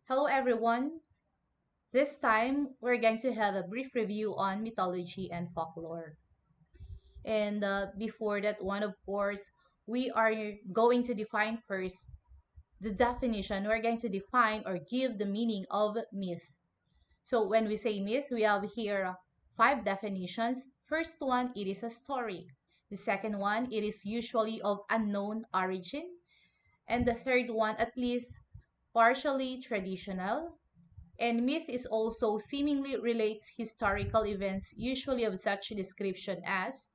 Hello everyone. This time we're going to have a brief review on mythology and folklore. And before that one, of course, we are going to define first the definition. We're going to define or give the meaning of myth. So when we say myth, we have here five definitions. First one, it is a story. The second one, it is usually of unknown origin. And the third one, at least partially traditional. And myth is also seemingly relates historical events, usually of such description as.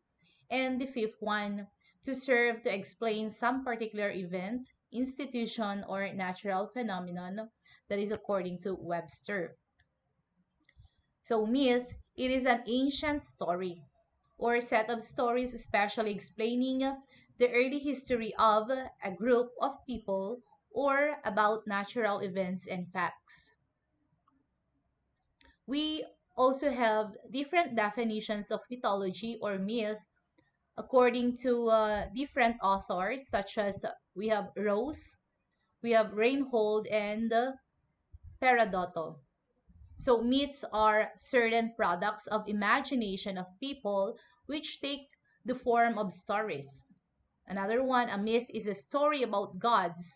And the fifth one, to serve to explain some particular event, institution, or natural phenomenon that is according to Webster. So myth, it is an ancient story or set of stories especially explaining the early history of a group of people or about natural events and facts. We also have different definitions of mythology or myth according to different authors, such as we have Rose, we have Reinhold, and Peradotto. So myths are certain products of imagination of people which take the form of stories. Another one, a myth is a story about gods,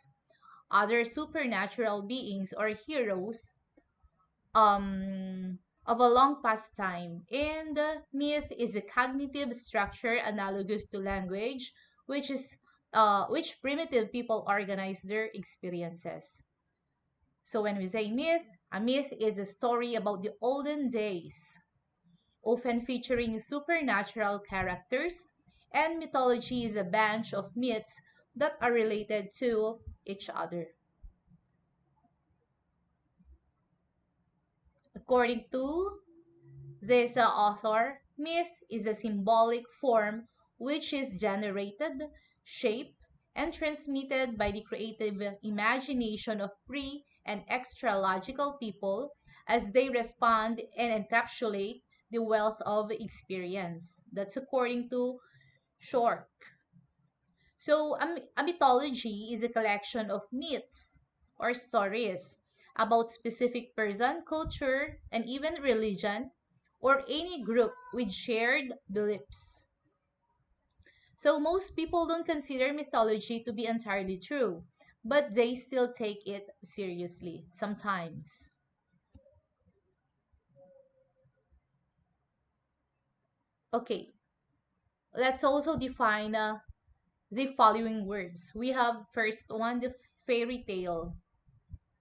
other supernatural beings or heroes of a long past time. And myth is a cognitive structure analogous to language, which primitive people organize their experiences. So when we say myth, a myth is a story about the olden days, often featuring supernatural characters, and mythology is a bunch of myths that are related to each other. According to this author, myth is a symbolic form which is generated, shaped, and transmitted by the creative imagination of pre and extra logical people as they respond and encapsulate the wealth of experience. That's according to Short. So, a mythology is a collection of myths or stories about specific person, culture, and even religion, or any group with shared beliefs. So, most people don't consider mythology to be entirely true, but they still take it seriously sometimes. Okay, let's also define the following words. We have first one, the fairy tale.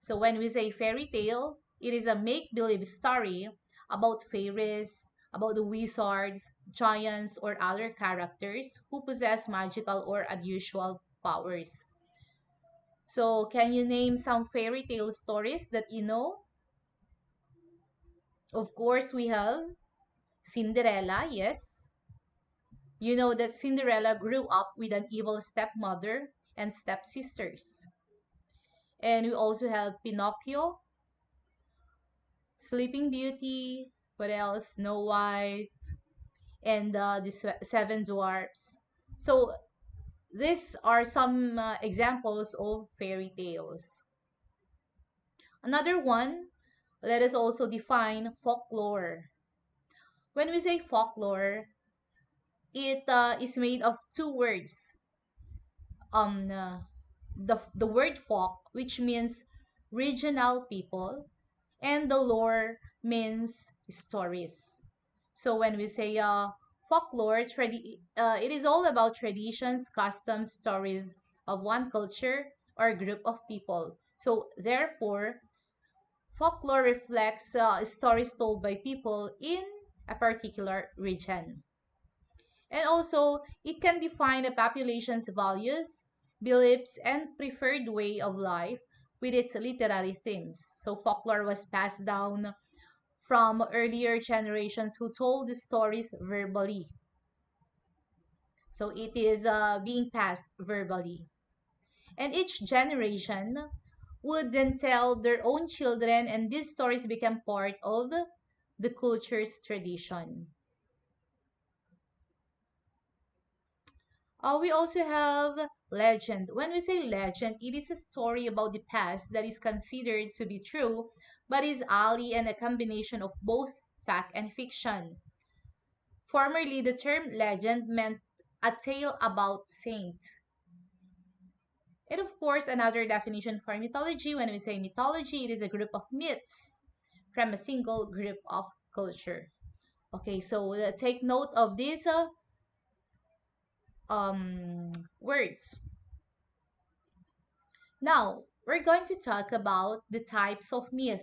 So when we say fairy tale, it is a make-believe story about fairies, about the wizards, giants, or other characters who possess magical or unusual powers. So can you name some fairy tale stories that you know? Of course, we have Cinderella, yes. You know that Cinderella grew up with an evil stepmother and stepsisters. And we also have Pinocchio, Sleeping Beauty, what else? Snow White, and the Seven Dwarfs. So these are some examples of fairy tales. Another one, let us also define folklore. When we say folklore, it is made of two words. Um, uh, the word folk, which means regional people, and the lore means stories. So when we say folklore, it is all about traditions, customs, stories of one culture or group of people. So therefore, folklore reflects stories told by people in a particular region. And also, it can define a population's values, beliefs, and preferred way of life with its literary themes. So folklore was passed down from earlier generations who told the stories verbally. So it is being passed verbally. And each generation would then tell their own children, and these stories become part of the culture's tradition. We also have legend. When we say legend, it is a story about the past that is considered to be true, but is ali and a combination of both fact and fiction. Formerly, the term legend meant a tale about saint. And of course, another definition for mythology, when we say mythology, it is a group of myths from a single group of culture. Okay, so take note of these words. Now, we're going to talk about the types of myth.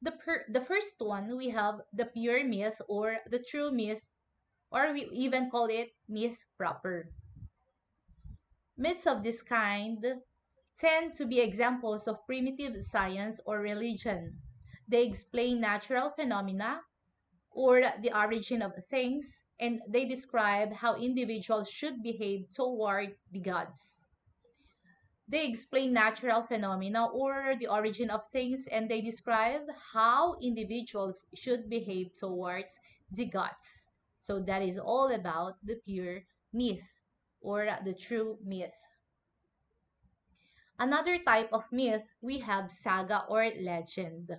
The first one, we have the pure myth or the true myth, or we even call it myth proper. Myths of this kind tend to be examples of primitive science or religion. They explain natural phenomena or the origin of things, and they describe how individuals should behave toward the gods. They explain natural phenomena or the origin of things, and they describe how individuals should behave towards the gods. So that is all about the pure myth or the true myth. Another type of myth, we have saga or legend.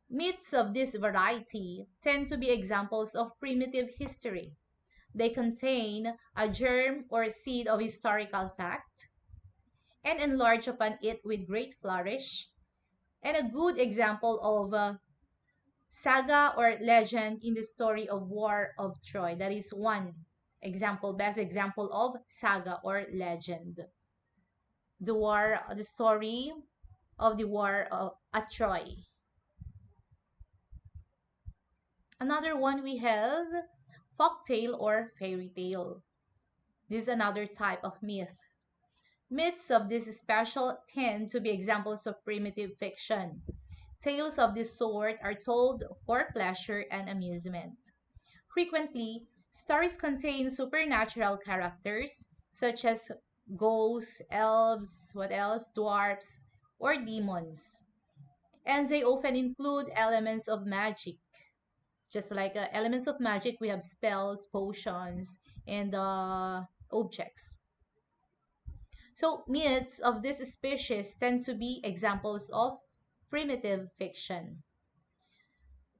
Myths of this variety tend to be examples of primitive history. They contain a germ or seed of historical fact and enlarge upon it with great flourish. And a good example of saga or legend in the story of War of Troy. That is one example, best example of saga or legend. The story of the war at Troy. Another one we have folktale or fairy tale. This is another type of myth. Myths of this special tend to be examples of primitive fiction. Tales of this sort are told for pleasure and amusement. Frequently, stories contain supernatural characters such as ghosts, elves, what else, dwarfs, or demons. And they often include elements of magic. Just like elements of magic, we have spells, potions, and objects. So myths of this species tend to be examples of primitive fiction.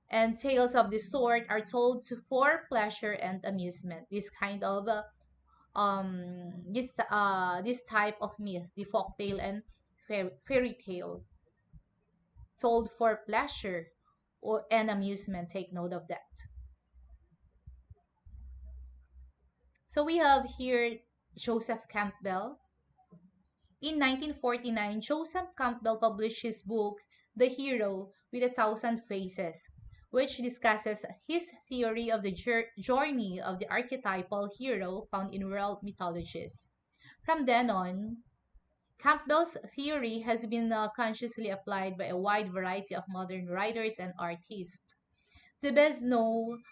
And tales of this sort are told for pleasure and amusement. This kind of this type of myth, the folktale and fairy tale, told for pleasure or and amusement. Take note of that. So we have here Joseph Campbell. In 1949, Joseph Campbell published his book, The Hero with a Thousand Faces, which discusses his theory of the journey of the archetypal hero found in world mythologies. From then on, Campbell's theory has been consciously applied by a wide variety of modern writers and artists. The best known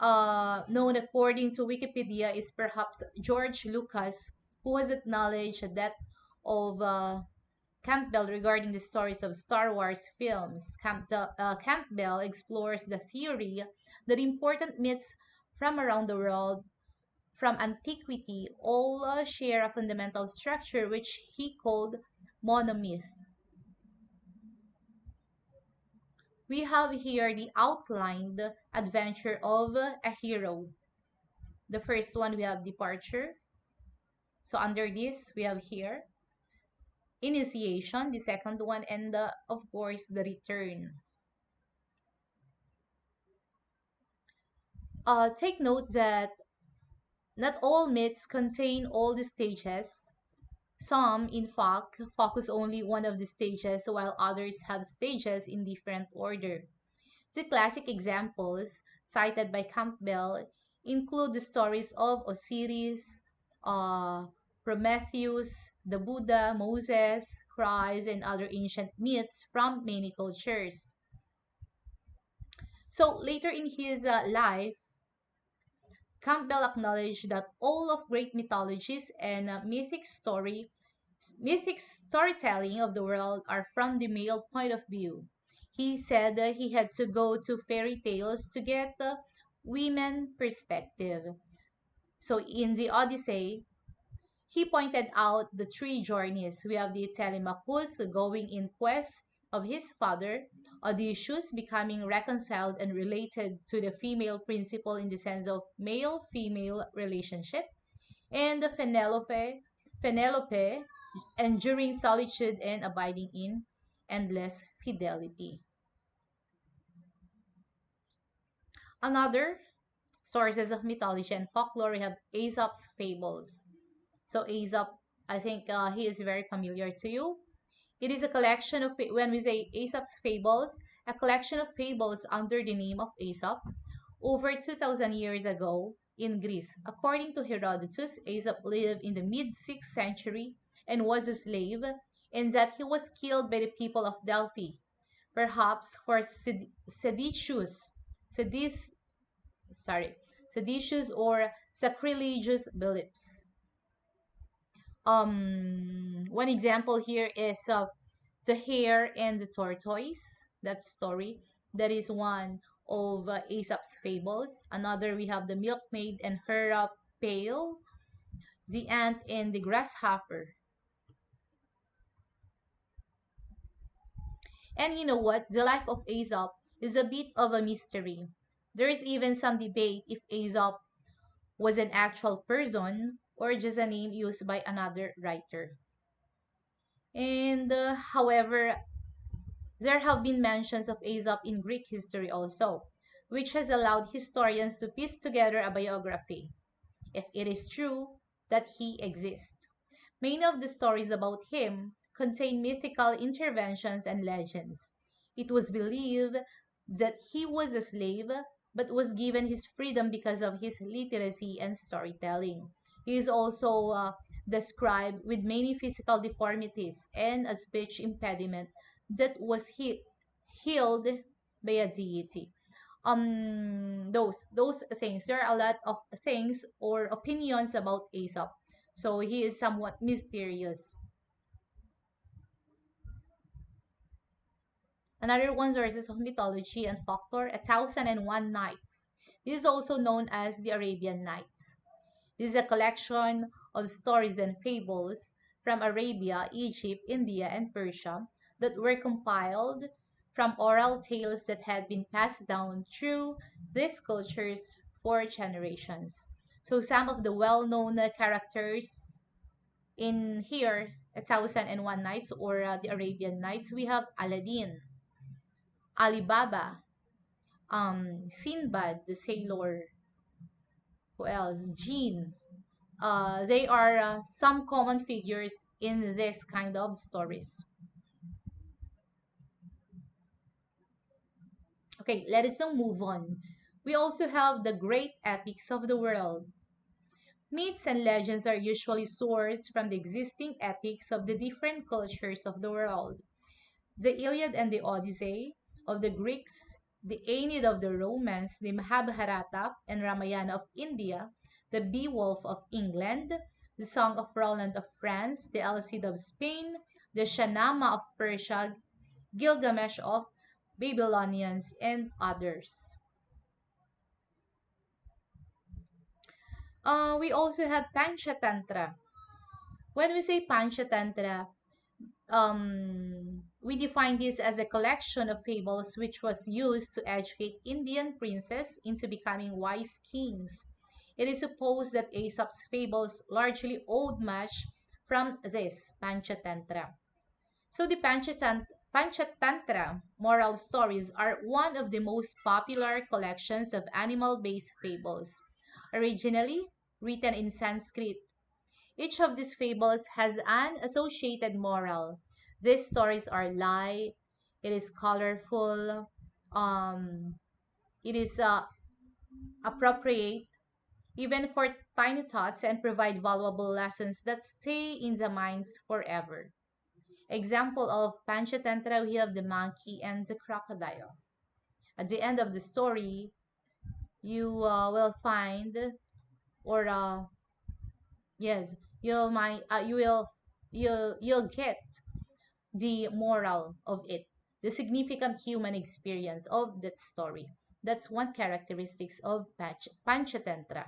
according to Wikipedia is perhaps George Lucas, who has acknowledged the death of Campbell regarding the stories of Star Wars films. Campbell explores the theory that important myths from around the world, from antiquity, all share a fundamental structure which he called monomyth. We have here the outlined adventure of a hero. The first one, we have departure. So under this, we have here initiation, the second one, and of course, the return. Take note that not all myths contain all the stages. Some, in fact, focus only one of the stages, while others have stages in different order. The classic examples cited by Campbell include the stories of Osiris, uh, Prometheus, the Buddha, Moses, Christ, and other ancient myths from many cultures. So later in his life, Campbell acknowledged that all of great mythologies and mythic storytelling of the world are from the male point of view. He said he had to go to fairy tales to get the women perspective. So in the Odyssey, He pointed out the three journeys. We have the Telemachus going in quest of his father, Odysseus becoming reconciled and related to the female principle in the sense of male-female relationship, and the Penelope enduring solitude and abiding in endless fidelity. Another sources of mythology and folklore, we have Aesop's fables. So Aesop, I think he is very familiar to you. It is a collection of, when we say Aesop's fables, a collection of fables under the name of Aesop over 2,000 years ago in Greece. According to Herodotus, Aesop lived in the mid-6th century and was a slave, and that he was killed by the people of Delphi, perhaps for seditious, sedis, sorry, seditious or sacrilegious beliefs. One example here is the hare and the tortoise. That story, that is one of Aesop's fables. Another, we have the milkmaid and her pail, the ant and the grasshopper. And you know what? The life of Aesop is a bit of a mystery. There is even some debate if Aesop was an actual person or just a name used by another writer. And however, there have been mentions of Aesop in Greek history also, which has allowed historians to piece together a biography, if it is true that he exists. Many of the stories about him contain mythical interventions and legends. It was believed that he was a slave but was given his freedom because of his literacy and storytelling. He is also described with many physical deformities and a speech impediment that was healed by a deity. Those things. There are a lot of things or opinions about Aesop. So he is somewhat mysterious. Another one, sources of mythology and folklore, 1001 Nights. This is also known as the Arabian Nights. This is a collection of stories and fables from Arabia, Egypt, India, and Persia that were compiled from oral tales that had been passed down through these cultures for generations. So some of the well-known characters in here, 1001 Nights or the Arabian Nights, we have Aladdin, Alibaba, Sinbad the sailor, who else? Jinn. They are some common figures in this kind of stories. Okay, let us now move on. We also have the great epics of the world. Myths and legends are usually sourced from the existing epics of the different cultures of the world. The Iliad and the Odyssey of the Greeks, the Aeneid of the Romans, the Mahabharata and Ramayana of India, the Beowulf of England, the Song of Roland of France, the Alcid of Spain, the Shahnameh of Persia, Gilgamesh of Babylonians, and others. We also have Panchatantra. When we say Panchatantra, we define this as a collection of fables which was used to educate Indian princes into becoming wise kings. It is supposed that Aesop's fables largely owed much from this Panchatantra. So the Panchatantra moral stories are one of the most popular collections of animal-based fables, originally written in Sanskrit. Each of these fables has an associated moral. These stories are light, it is colorful, it is appropriate even for tiny tots and provide valuable lessons that stay in the minds forever. Example of Panchatantra, we have the monkey and the crocodile. At the end of the story, you will find, or yes, you'll get the moral of it, the significant human experience of that story. That's one characteristics of Panchatantra.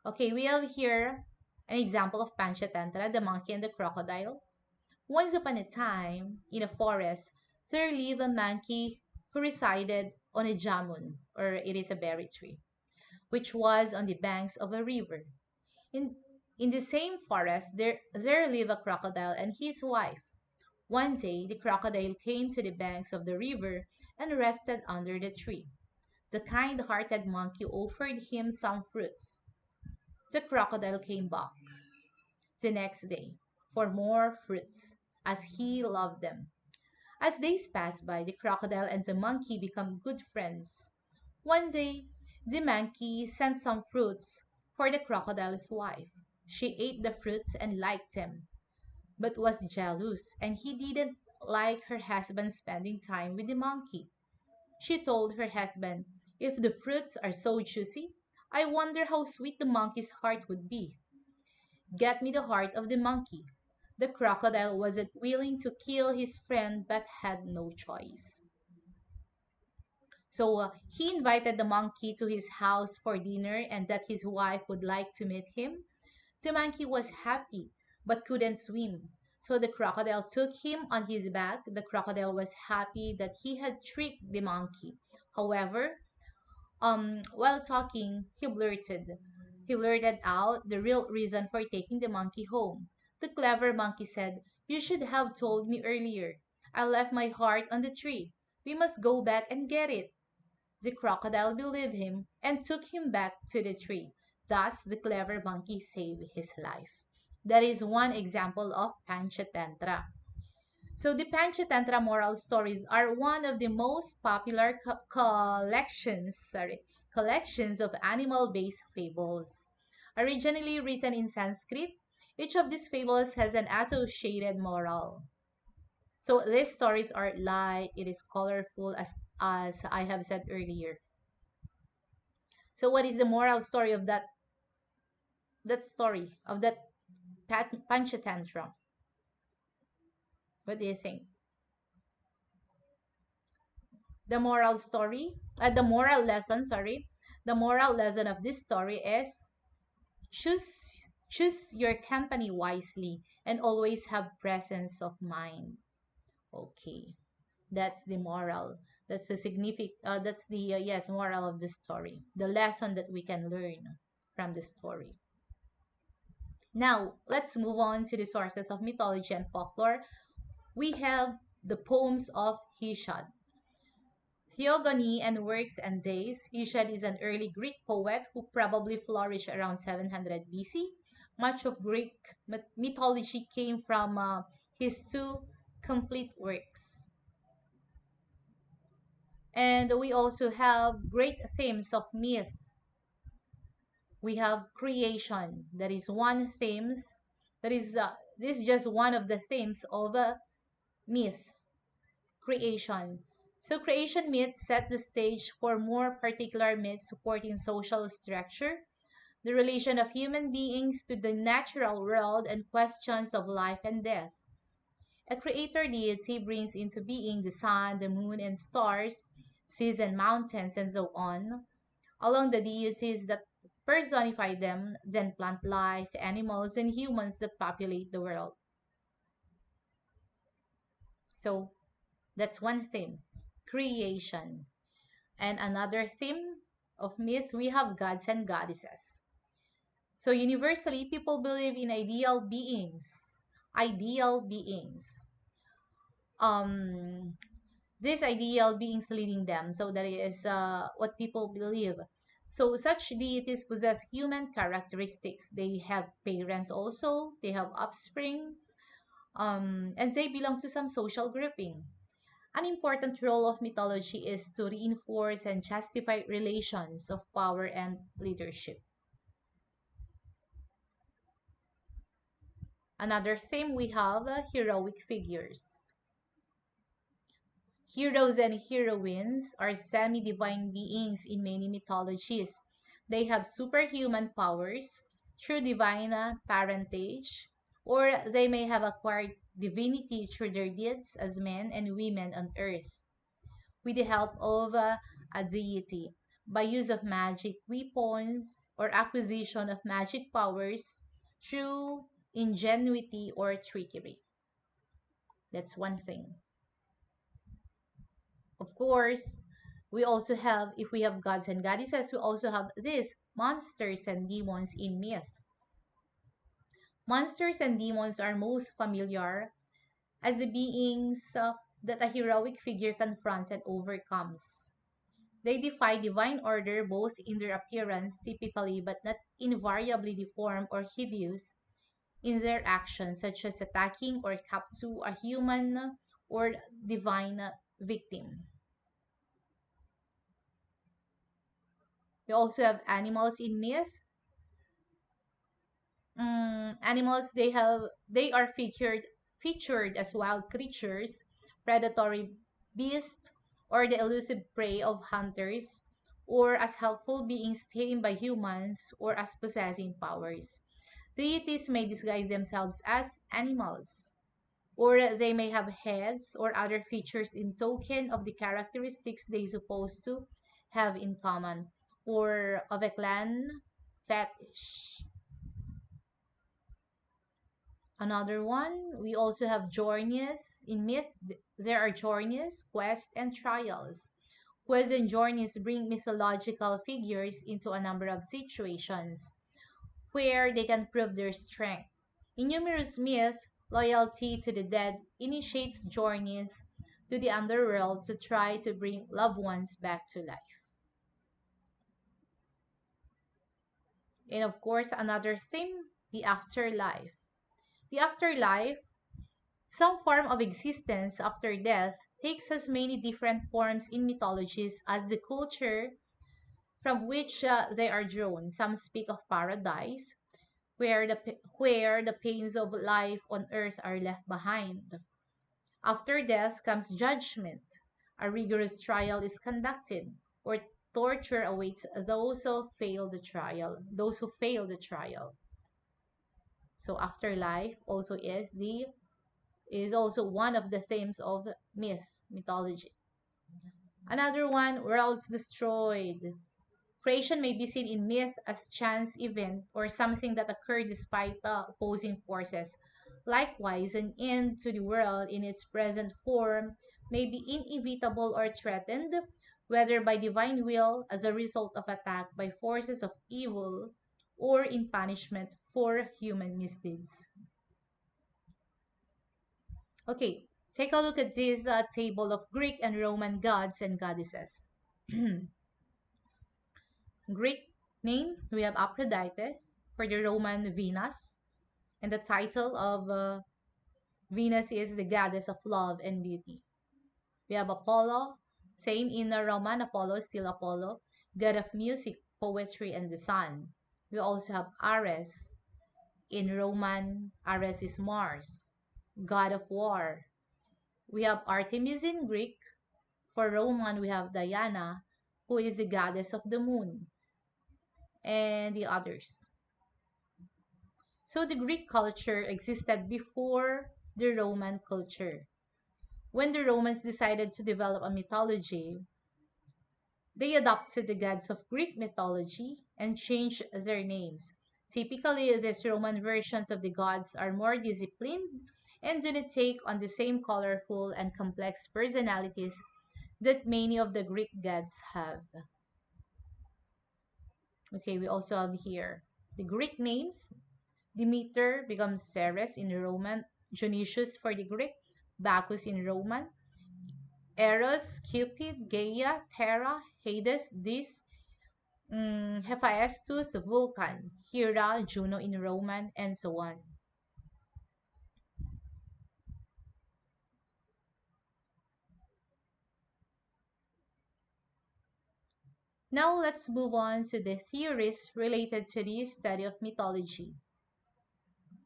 Okay, we have here An example of Panchatantra, the monkey and the crocodile. Once upon a time, in a forest, there lived a monkey who resided on a jamun, or it is a berry tree, which was on the banks of a river. In, in the same forest, there lived a crocodile and his wife. One day, the crocodile came to the banks of the river and rested under the tree. The kind-hearted monkey offered him some fruits. The crocodile came back the next day for more fruits, as he loved them. As days passed by, the crocodile and the monkey became good friends. One day, the monkey sent some fruits for the crocodile's wife. She ate the fruits and liked them, but was jealous, and he didn't like her husband spending time with the monkey. She told her husband, "If the fruits are so juicy, I wonder how sweet the monkey's heart would be. Get me the heart of the monkey." The crocodile wasn't willing to kill his friend but had no choice. So he invited the monkey to his house for dinner and that his wife would like to meet him. The monkey was happy but couldn't swim. So the crocodile took him on his back. The crocodile was happy that he had tricked the monkey. However, while talking, he blurted out the real reason for taking the monkey home. The clever monkey said, "You should have told me earlier. I left my heart on the tree. We must go back and get it." The crocodile believed him and took him back to the tree. Thus, the clever monkey saved his life. That is one example of Panchatantra. So the Panchatantra moral stories are one of the most popular collections of animal-based fables. Originally written in Sanskrit, each of these fables has an associated moral. So these stories are light, it is colorful as I have said earlier. So what is the moral story of that Panchatantra? What do you think? The moral lesson, sorry. The moral lesson of this story is choose your company wisely and always have presence of mind. Okay. That's the moral. That's the that's the yes, moral of the story. The lesson that we can learn from the story. Now, let's move on to the sources of mythology and folklore. We have the poems of Hesiod. Theogony and Works and Days. Hesiod is an early Greek poet who probably flourished around 700 BC. Much of Greek mythology came from his two complete works. And we also have great themes of myth. We have creation. That is one themes. That is this is just one of the themes of a myth, creation. So creation myths set the stage for more particular myths supporting social structure, the relation of human beings to the natural world, and questions of life and death. A creator deity brings into being the sun, the moon, and stars, seas and mountains, and so on, along the deities that personify them, then plant life, animals, and humans that populate the world. So that's one theme, creation. And another theme of myth, we have gods and goddesses. So universally, people believe in ideal beings. Ideal beings. Um, these ideal beings leading them. So that is what people believe. So such deities possess human characteristics. They have parents also. They have offspring. And they belong to some social grouping. An important role of mythology is to reinforce and justify relations of power and leadership. Another theme we have heroic figures. Heroes and heroines are semi-divine beings in many mythologies. They have superhuman powers through divine parentage, or they may have acquired divinity through their deeds as men and women on earth, with the help of a deity, by use of magic weapons or acquisition of magic powers through ingenuity or trickery. That's one thing. Of course, we also have, if we have gods and goddesses, we also have these monsters and demons in myth. Monsters and demons are most familiar as the beings that a heroic figure confronts and overcomes. They defy divine order both in their appearance, typically but not invariably deformed or hideous, in their actions, such as attacking or capturing a human or divine victim. We also have animals in myth. Animals they are featured as wild creatures, predatory beasts, or the elusive prey of hunters, or as helpful beings tamed by humans, or as possessing powers. Deities may disguise themselves as animals, or they may have heads or other features in token of the characteristics they supposed to have in common, or of a clan fetish. Another one, we also have journeys. In myth, there are journeys, quests, and trials. Quests and journeys bring mythological figures into a number of situations where they can prove their strength. In numerous myths, loyalty to the dead initiates journeys to the underworld to try to bring loved ones back to life. And of course, another theme, the afterlife. The afterlife, some form of existence after death, takes as many different forms in mythologies as the culture from which they are drawn. Some speak of paradise, where the pains of life on earth are left behind. After death comes judgment. A rigorous trial is conducted, or torture awaits those who fail the trial. So afterlife also is also one of the themes of mythology. Another one, worlds destroyed. Creation may be seen in myth as chance event or something that occurred despite the opposing forces. Likewise, an end to the world in its present form may be inevitable or threatened, whether by divine will as a result of attack by forces of evil or in punishment for human misdeeds. Okay, take a look at this table of Greek and Roman gods and goddesses. Greek name, we have Aphrodite. For the Roman, Venus. And the title of Venus is the goddess of love and beauty. We have Apollo, same in the Roman, Apollo, still Apollo, god of music, poetry, and the sun. We also have Ares. In Roman, Ares is Mars, god of war. We have Artemis in Greek. For Roman, we have Diana, who is the goddess of the moon, and the others. So the Greek culture existed before the Roman culture. When the Romans decided to develop a mythology, they adopted the gods of Greek mythology and changed their names. Typically, these Roman versions of the gods are more disciplined and do not take on the same colorful and complex personalities that many of the Greek gods have. Okay, we also have here the Greek names. Demeter becomes Ceres in Roman, Dionysius for the Greek, Bacchus in Roman, Eros, Cupid, Gaia, Terra, Hades, Dis, Hephaestus, Vulcan, Hera, Juno in Roman, and so on. Now let's move on to the theories related to the study of mythology.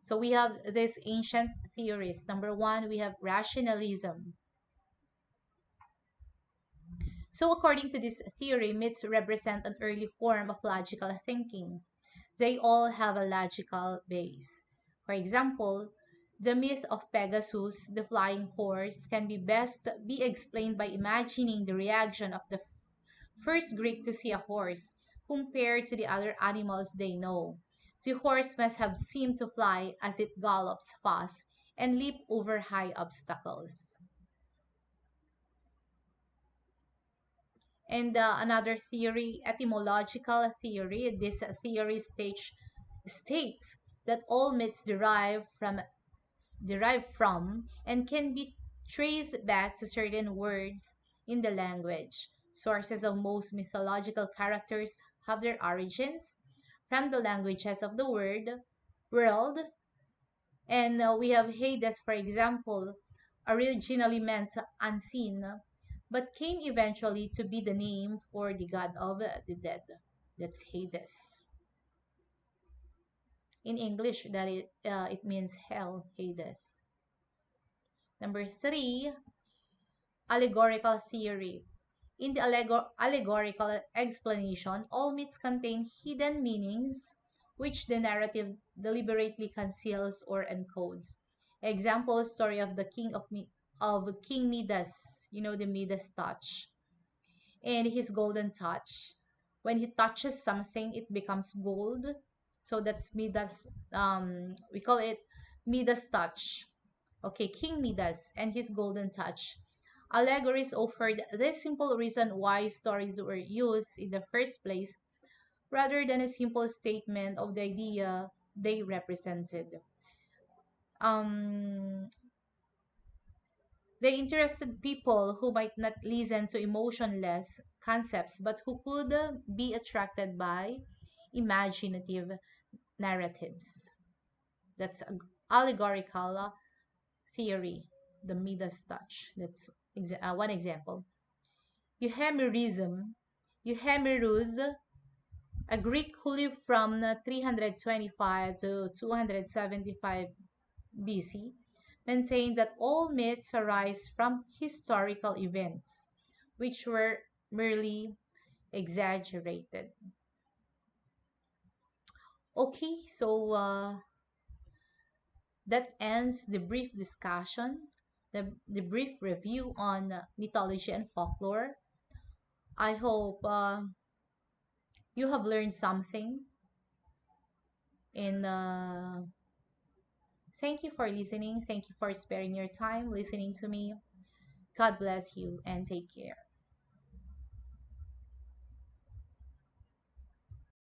So we have these ancient theories. Number one, we have rationalism. So according to this theory, myths represent an early form of logical thinking. They all have a logical base. For example, the myth of Pegasus, the flying horse, can best be explained by imagining the reaction of the first Greek to see a horse compared to the other animals they know. The horse must have seemed to fly as it gallops fast and leap over high obstacles. And another theory, etymological theory, this theory states that all myths derive from and can be traced back to certain words in the language. Sources of most mythological characters have their origins from the languages of the world, and we have Hades, for example, originally meant unseen, but came eventually to be the name for the god of the dead. That's Hades. In English, it means hell, Hades. Number three, allegorical theory. In the allegorical explanation, all myths contain hidden meanings which the narrative deliberately conceals or encodes. Example story of the of King Midas, the Midas touch, and his golden touch. When he touches something, it becomes gold. So that's Midas. We call it Midas touch. Okay, King Midas and his golden touch. Allegories offered this simple reason why stories were used in the first place rather than a simple statement of the idea they represented. Um, they interested people who might not listen to emotionless concepts but who could be attracted by imaginative narratives. That's allegorical theory, the Midas touch. That's one example. Euhemerism. Euhemerus, a Greek who lived from 325 to 275 BC, maintained that all myths arise from historical events, which were merely exaggerated. Okay, so that ends the brief discussion, the brief review on mythology and folklore. I hope you have learned something, and thank you for listening. Thank you for sparing your time listening to me. God bless you and take care.